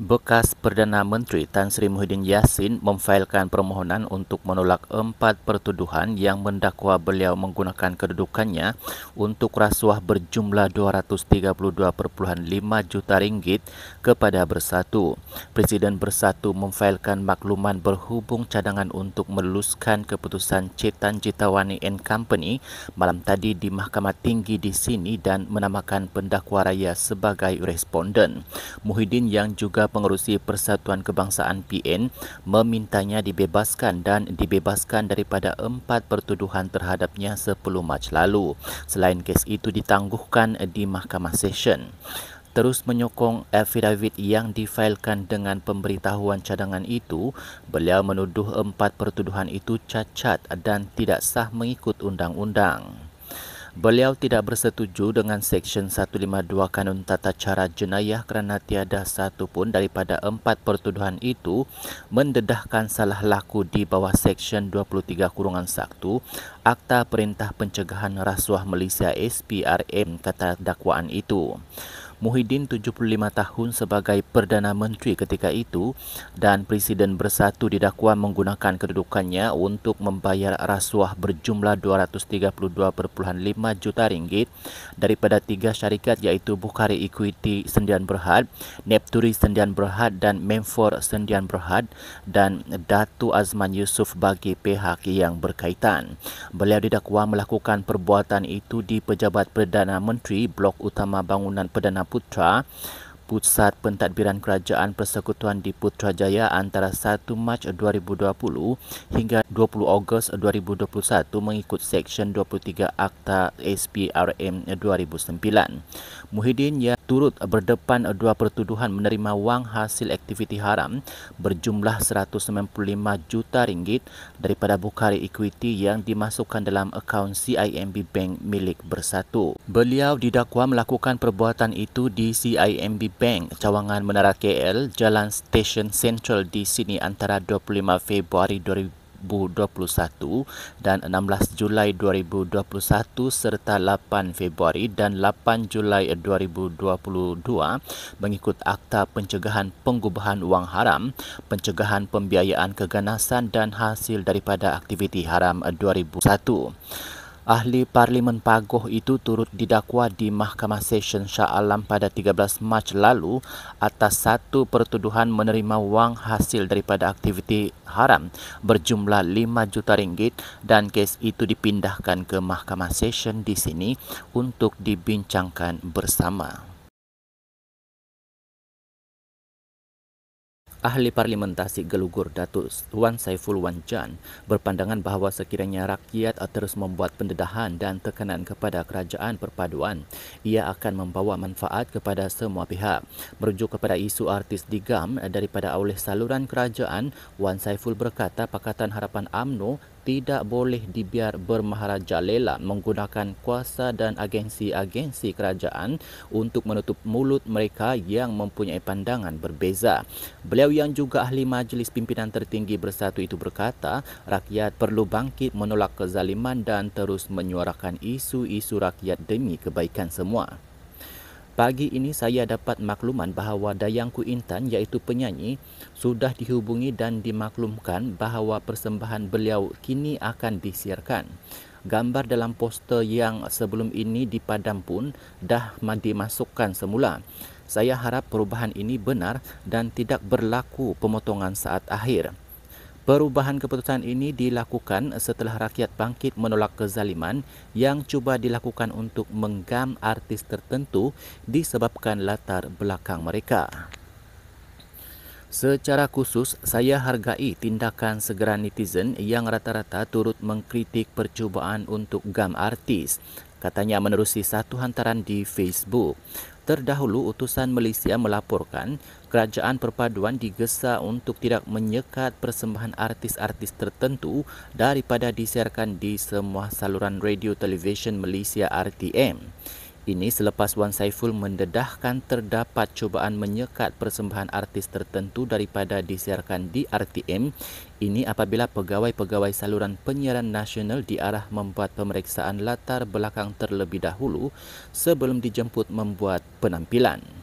Bekas Perdana Menteri Tan Sri Muhyiddin Yassin memfailkan permohonan untuk menolak 4 pertuduhan yang mendakwa beliau menggunakan kedudukannya untuk rasuah berjumlah 232.5 juta ringgit kepada Bersatu. Presiden Bersatu memfailkan makluman berhubung cadangan untuk meluluskan keputusan Cetan Jitawani and Company malam tadi di Mahkamah Tinggi di sini dan menamakan pendakwa raya sebagai responden. Muhyiddin yang juga pengerusi Persatuan Kebangsaan PN memintanya dibebaskan dan dibebaskan daripada 4 pertuduhan terhadapnya 10 Mac lalu. Selain kes itu ditangguhkan di Mahkamah Session. Terus menyokong affidavit yang difailkan dengan pemberitahuan cadangan itu, beliau menuduh 4 pertuduhan itu cacat dan tidak sah mengikut undang-undang. Beliau tidak bersetuju dengan Seksyen 152 Kanun Tata Cara Jenayah kerana tiada satu pun daripada 4 pertuduhan itu mendedahkan salah laku di bawah Seksyen 23-1 Akta Perintah Pencegahan Rasuah Malaysia SPRM, kata dakwaan itu. Muhyiddin 75 tahun sebagai Perdana Menteri ketika itu dan Presiden Bersatu didakwa menggunakan kedudukannya untuk membayar rasuah berjumlah 232.5 juta ringgit daripada 3 syarikat iaitu Bukhari Equity Sendian Berhad, Nepturi Sendian Berhad dan Memfor Sendian Berhad dan Datu Azman Yusof bagi pihak yang berkaitan. Beliau didakwa melakukan perbuatan itu di Pejabat Perdana Menteri Blok Utama Bangunan Perdana Putra, Pusat Pentadbiran Kerajaan Persekutuan di Putrajaya antara 1 Mac 2020 hingga 20 Ogos 2021 mengikut Seksyen 23 Akta SPRM 2009. Muhyiddin yang turut berdepan 2 pertuduhan menerima wang hasil aktiviti haram berjumlah 195 juta ringgit daripada Bukhari Equity yang dimasukkan dalam akaun CIMB Bank milik Bersatu. Beliau didakwa melakukan perbuatan itu di CIMB Bank, Cawangan Menara KL, Jalan Stesen Central di sini antara 25 Februari 2021 dan 16 Julai 2021 serta 8 Februari dan 8 Julai 2022 mengikut Akta Pencegahan Pengubahan Wang Haram, Pencegahan Pembiayaan Keganasan dan Hasil daripada Aktiviti Haram 2001. Ahli Parlimen Pagoh itu turut didakwa di Mahkamah Session Shah Alam pada 13 Mac lalu atas 1 pertuduhan menerima wang hasil daripada aktiviti haram berjumlah 5 juta ringgit dan kes itu dipindahkan ke Mahkamah Session di sini untuk dibincangkan bersama. Ahli Parlimen Tasik Gelugur Datuk Wan Saiful Wan Jan berpandangan bahawa sekiranya rakyat terus membuat pendedahan dan tekanan kepada kerajaan perpaduan, ia akan membawa manfaat kepada semua pihak. Merujuk kepada isu artis digam daripada oleh saluran kerajaan, Wan Saiful berkata Pakatan Harapan UMNO tidak boleh dibiar bermaharajalela menggunakan kuasa dan agensi-agensi kerajaan untuk menutup mulut mereka yang mempunyai pandangan berbeza. Beliau yang juga ahli Majlis Pimpinan Tertinggi Bersatu itu berkata, rakyat perlu bangkit menolak kezaliman dan terus menyuarakan isu-isu rakyat demi kebaikan semua. Pagi ini saya dapat makluman bahawa Dayangku Intan iaitu penyanyi sudah dihubungi dan dimaklumkan bahawa persembahan beliau kini akan disiarkan. Gambar dalam poster yang sebelum ini dipadam pun dah dimasukkan semula. Saya harap perubahan ini benar dan tidak berlaku pemotongan saat akhir. Perubahan keputusan ini dilakukan setelah rakyat bangkit menolak kezaliman yang cuba dilakukan untuk menggam artis tertentu disebabkan latar belakang mereka. Secara khusus, saya hargai tindakan segera netizen yang rata-rata turut mengkritik percubaan untuk gam artis, katanya menerusi satu hantaran di Facebook. Terdahulu, utusan Malaysia melaporkan kerajaan perpaduan digesa untuk tidak menyekat persembahan artis-artis tertentu daripada disiarkan di semua saluran radio televisyen Malaysia RTM. Ini selepas Wan Saiful mendedahkan terdapat cubaan menyekat persembahan artis tertentu daripada disiarkan di RTM. Ini apabila pegawai-pegawai saluran penyiaran nasional diarah membuat pemeriksaan latar belakang terlebih dahulu sebelum dijemput membuat penampilan.